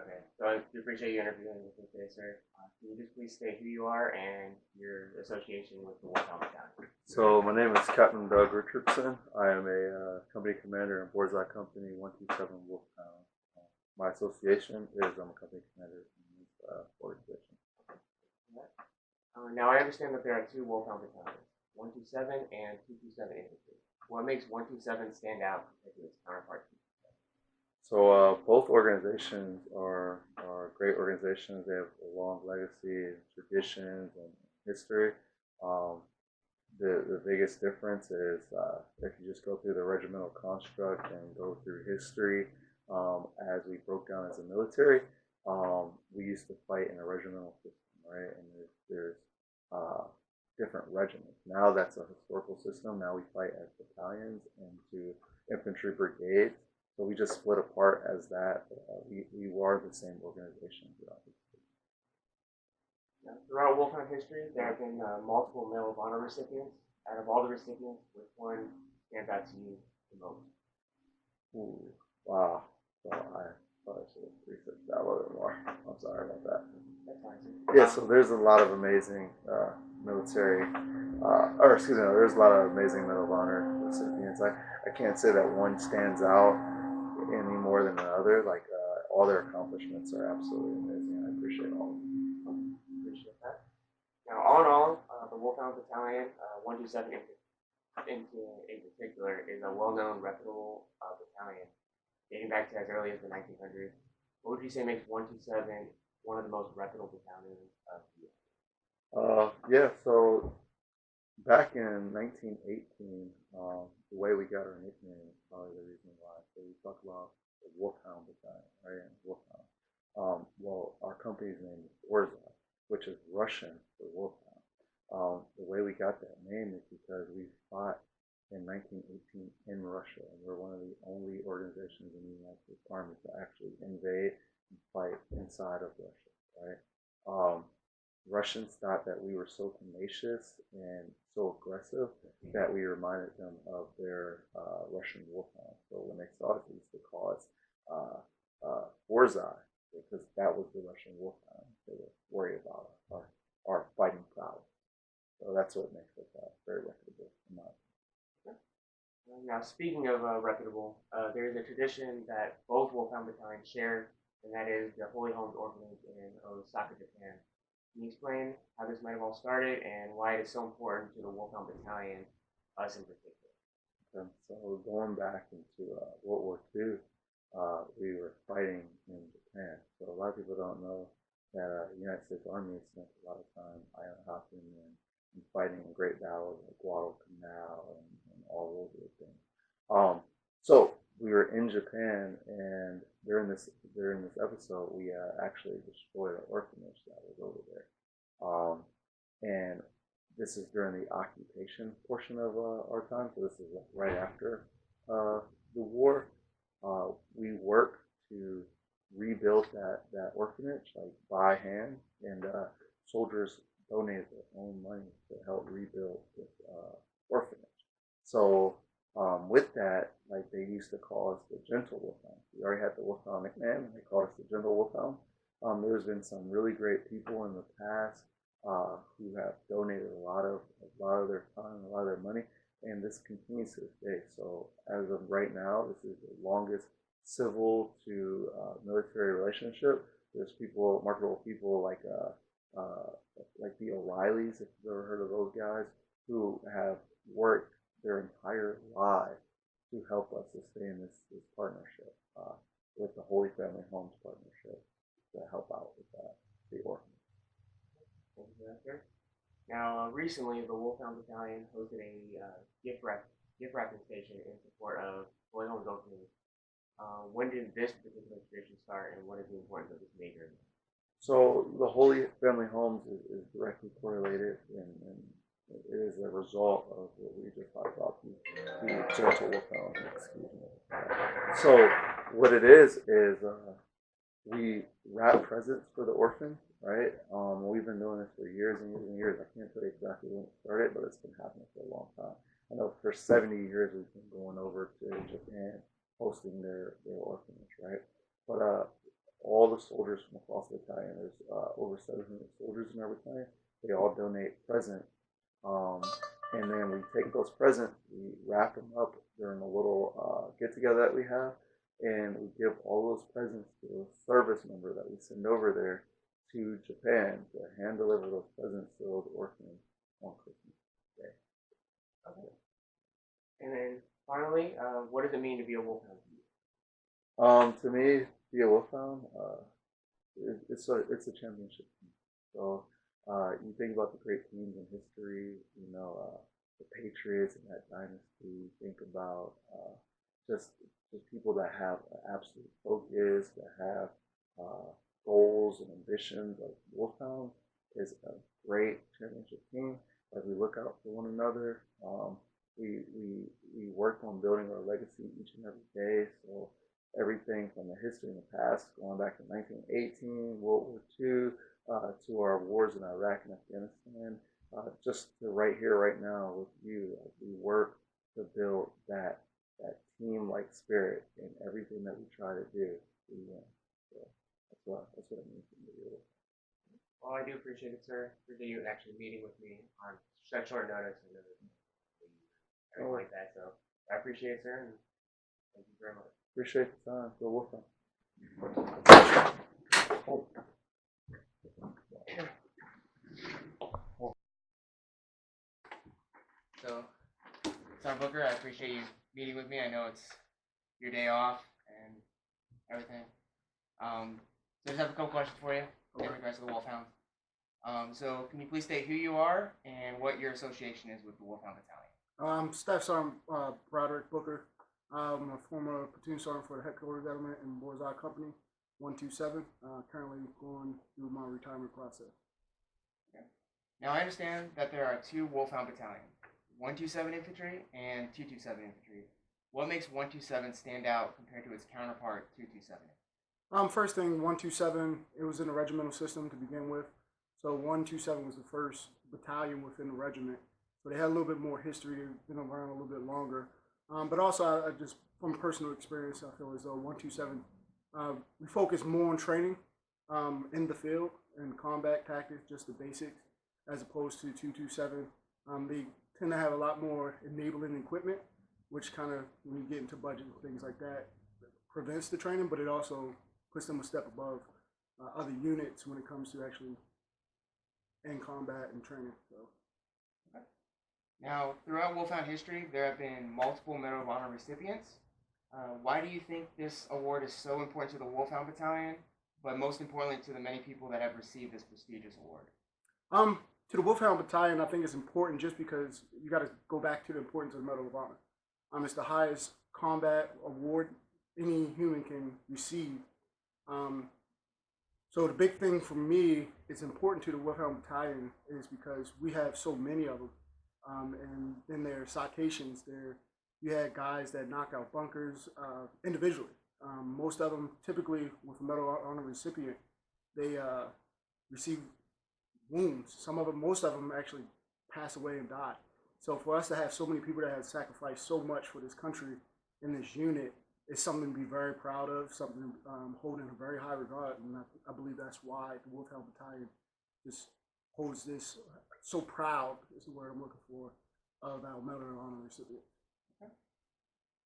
Okay, so I do appreciate you interviewing with me today, sir. Can you just please state who you are and your association with the Wolfhound Battalion? So my name is Captain Doug Richardson. I am a company commander in Borzoi Company 127 Wolfhound. My association is I'm a company commander in this organization. Now, I understand that there are two Wolfhound battalions, 127 and 227 Infantry. What makes 127 stand out compared to its counterpart? So both organizations are great organizations. They have a long legacy, and traditions, and history. Um, the biggest difference is if you just go through the regimental construct and go through history, as we broke down as a military, we used to fight in a regimental system, right? And there's different regiments. Now that's a historical system. Now we fight as battalions into infantry brigades. So we just split apart as that. We are the same organization throughout history. Now, throughout Wolfhound history, there have been multiple Medal of Honor recipients. Out of all the recipients, which one stands out to you the most? Ooh, wow. So I probably should have researched that a little bit more. I'm sorry about that. That's fine, sir. Yeah, so there's a lot of amazing military, or excuse me, there's a lot of amazing Medal of Honor recipients. I can't say that one stands out any more than another. Like all their accomplishments are absolutely amazing. I appreciate all of them. Appreciate that. Now, all in all, the Wolfhound Battalion, 127 in particular, is a well-known, reputable battalion dating back to as early as the 1900s. What would you say makes 127 one of the most reputable battalions of the year? Yeah, so back in 1918, the way we got our nickname is probably the reason why. So we talk about the Wolfhound Battalion, right? And Wolfhound. Well, our company's name is Borzoi, which is Russian for Wolfhound. The way we got that name is because we fought in 1918 in Russia, and we're one of the only organizations in the United States Army to actually invade and fight inside of Russia, right? Russians thought that we were so tenacious and so aggressive that we reminded them of their Russian wolfhound. So when they saw us, they used to call us Borzoi because that was the Russian wolfhound. They were worried about our fighting prowess. So that's what makes us very reputable in my opinion. Now, speaking of reputable, there is a tradition that both Wolfhound battalions share, and that is the Holy Homes Orphanage in Osaka, Japan. Can you explain how this might have all started and why it is so important to the Wolfhound Battalion, us in particular? So going back into World War II, we were fighting in Japan. So a lot of people don't know that the United States Army spent a lot of time island hopping and fighting in great battles like Guadalcanal and all those other things. So we were in Japan, and during this episode, we actually destroyed an orphanage that was over there. And this is during the occupation portion of our time, so this is right after the war. We worked to rebuild that orphanage like by hand, and soldiers donated their own money to help rebuild this orphanage. So with that, like they used to call us the Gentle Wolfhound. We already had the Wolfhound nickname, and they called us the Gentle Wolfhound. There's been some really great people in the past who have donated a lot of their time, a lot of their money, and this continues to this day. So as of right now, this is the longest civil to military relationship. There's people, marketable people like the O'Reillys, if you've ever heard of those guys, who have worked their entire lives to help us sustain this partnership with the Holy Family Homes Partnership to help out with the orphanage. Thank you for that, sir. Now, recently, the Wolfhound Battalion hosted a gift wrapping station in support of Holy Homes Orphanage. When did this particular tradition start, and what is the importance of this major event? So the Holy Family Homes is directly correlated, and it is a result of what we just talked about, the Gentle Wolfhound. Excuse me. So what it is we wrap presents for the orphan, right? We've been doing this for years and years and years. I can't tell you exactly when it started, but it's been happening for a long time. I know for 70 years we've been going over to Japan, hosting their orphanage, right? But all the soldiers from across the battalion. There's over 700 soldiers in our battalion. They all donate presents. And then we take those presents, we wrap them up during a little get together that we have, and we give all those presents to a service member that we send over there to Japan to hand deliver those presents to those orphans on Christmas Day. Okay. And then finally, what does it mean to be a wolfhound? To me, be a wolfhound, it's a championship team. So you think about the great teams in history, the Patriots and that dynasty. Think about just people that have absolute focus, that have goals and ambitions. Like Wolfhound is a great championship team. Like we look out for one another. We work on building our legacy each and every day. So everything from the history in the past, going back to 1918, World War II, to our wars in Iraq and Afghanistan, just to right here, right now with you, we work to build that team-like spirit in everything that we try to do. We win. So that's what it means to me. Well, I do appreciate it, sir. Appreciate you actually meeting with me on such short notice and everything like that. So I appreciate it, sir, and thank you very much. Appreciate the time. Go Wolfhound. So, Sergeant Booker, I appreciate you meeting with me. I know it's your day off and everything. So I just have a couple questions for you in regards to the Wolfhound. So can you please state who you are and what your association is with the Wolfhound Battalion? Staff Sergeant Broderick Booker. I'm a former platoon sergeant for the headquarters element in Borzai Company, 127. Currently going through my retirement process. Okay. Now I understand that there are two Wolfhound battalions, 127 Infantry and 227 Infantry. What makes 127 stand out compared to its counterpart, 227? First thing, 127, it was in the regimental system to begin with. So 127 was the first battalion within the regiment. So they had a little bit more history, they've been around a little bit longer. But also, I just, from personal experience, I feel as though 127, we focus more on training in the field and combat tactics, just the basics, as opposed to 227. They tend to have a lot more enabling equipment, which kind of, when you get into budget and things like that, prevents the training, but it also puts them a step above other units when it comes to actually in combat and training. So. Okay. Now, throughout Wolfhound history, there have been multiple Medal of Honor recipients. Why do you think this award is so important to the Wolfhound Battalion, but most importantly to the many people that have received this prestigious award? To the Wolfhound Battalion, I think it's important just because you got to go back to the importance of the Medal of Honor. It's the highest combat award any human can receive. So the big thing for me, it's important to the Wolfhound Battalion, is because we have so many of them. And then there are citations. You had guys that knocked out bunkers individually. Most of them, typically with a Medal of Honor recipient, they receive wounds. Most of them actually pass away and die. So for us to have so many people that have sacrificed so much for this country in this unit is something to be very proud of, something to hold in a very high regard. And I believe that's why the Wolfhound Battalion just holds this so proud, is the word I'm looking for, of our Medal of Honor recipient. Okay.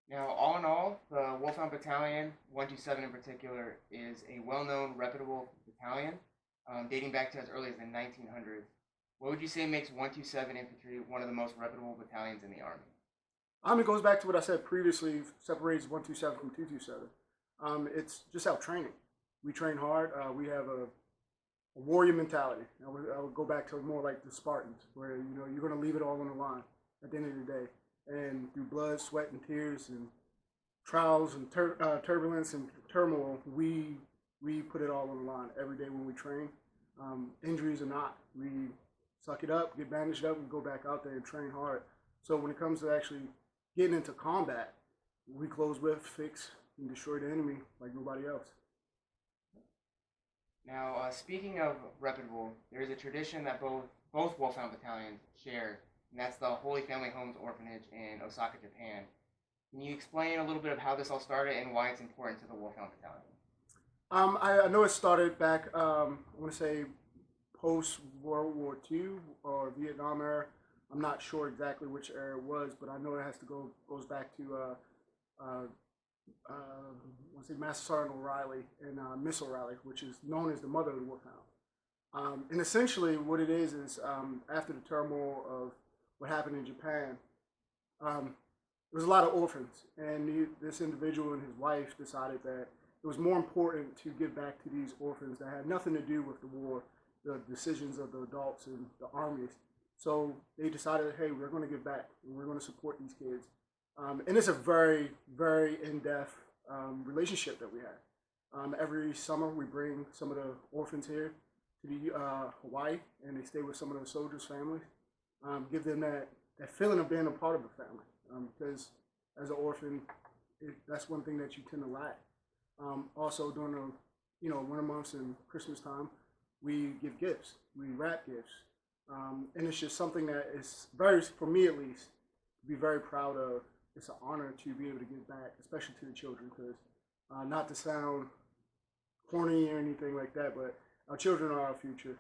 Now, all in all, the Wolfhound Battalion, 127 in particular, is a well-known, reputable battalion dating back to as early as the 1900s. What would you say makes 127 Infantry one of the most reputable battalions in the Army? It goes back to what I said previously, separates 127 from 227. It's just our training. We train hard. We have a warrior mentality. I would go back to more like the Spartans, where you're going to leave it all on the line at the end of the day. And through blood, sweat, and tears, and trials, and turbulence, and turmoil, we put it all on the line every day when we train. Injuries or not, we suck it up, get bandaged up, and go back out there and train hard. So when it comes to actually getting into combat, we close with, fix, and destroy the enemy like nobody else. Now, speaking of reputable, there is a tradition that both Wolfhound battalions share, and that's the Holy Family Homes Orphanage in Osaka, Japan. Can you explain a little bit of how this all started and why it's important to the Wolfhound Battalion? I know it started back. I want to say post World War II or Vietnam era. I'm not sure exactly which era it was, but I know it has to goes back to I want to say Master Sergeant O'Reilly and Miss O'Reilly, which is known as the mother of the Wolfhound. And essentially, what it is after the turmoil of what happened in Japan, um, there was a lot of orphans, and this individual and his wife decided that it was more important to give back to these orphans that had nothing to do with the war, the decisions of the adults and the armies. So they decided, hey, we're going to give back, and we're going to support these kids. And it's a very, very in-depth relationship that we have. Every summer, we bring some of the orphans here to the Hawaii, and they stay with some of the soldiers' families. Give them that feeling of being a part of the family, because as an orphan, that's one thing that you tend to lack. Also, during the winter months and Christmas time, we give gifts. We wrap gifts, and it's just something that is very, for me at least, to be very proud of. It's an honor to be able to give back, especially to the children, because not to sound corny or anything like that, but our children are our future,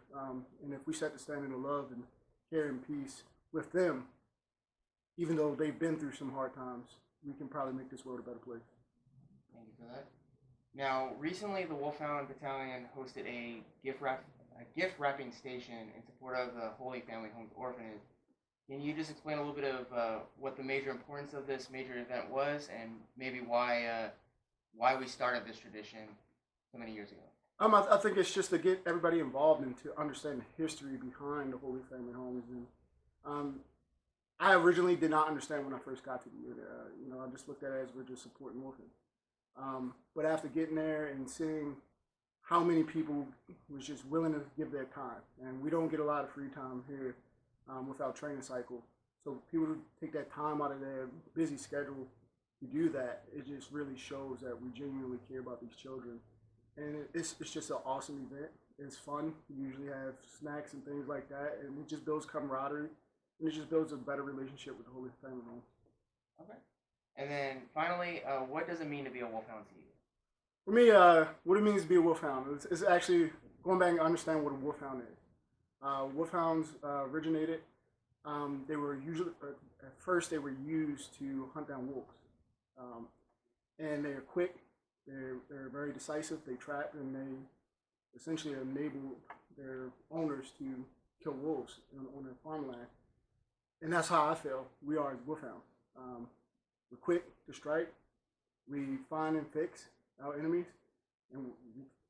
and if we set the standard of love and care and peace with them, even though they've been through some hard times, we can probably make this world a better place. Thank you for that. Now, recently the Wolfhound Battalion hosted a gift wrapping station in support of the Holy Family Homes Orphanage. Can you just explain a little bit of what the major importance of this major event was, and maybe why we started this tradition so many years ago? I think it's just to get everybody involved and to understand the history behind the Holy Family Homes. And I originally did not understand when I first got to the unit. I just looked at it as we're just supporting orphans. But after getting there and seeing how many people was just willing to give their time, and we don't get a lot of free time here with our training cycle. So people who take that time out of their busy schedule to do that, it just really shows that we genuinely care about these children. And it's just an awesome event. It's fun. We usually have snacks and things like that, and it just builds camaraderie, and it just builds a better relationship with the Holy Family Home. Okay. And then finally, what does it mean to be a wolfhound to you? For me, what it means to be a wolfhound is actually going back and understand what a wolfhound is. Wolfhounds originated. They were usually at first they were used to hunt down wolves, and they are quick. They're very decisive. They trap and they essentially enable their owners to kill wolves on their farmland. And that's how I feel we are as wolfhounds. We're quick to strike. We find and fix our enemies, and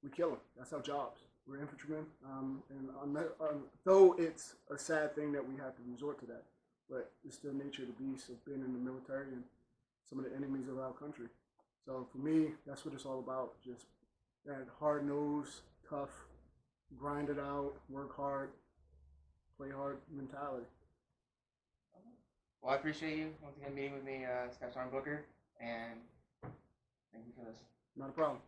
we kill them. That's our jobs. We're infantrymen, and though it's a sad thing that we have to resort to that, but it's the nature of the beast of being in the military and some of the enemies of our country. So for me, that's what it's all about. Just that hard-nosed, tough, grind it out, work hard, play hard mentality. Well, I appreciate you once again meeting with me, Staff Sergeant Booker, and thank you for this. Not a problem.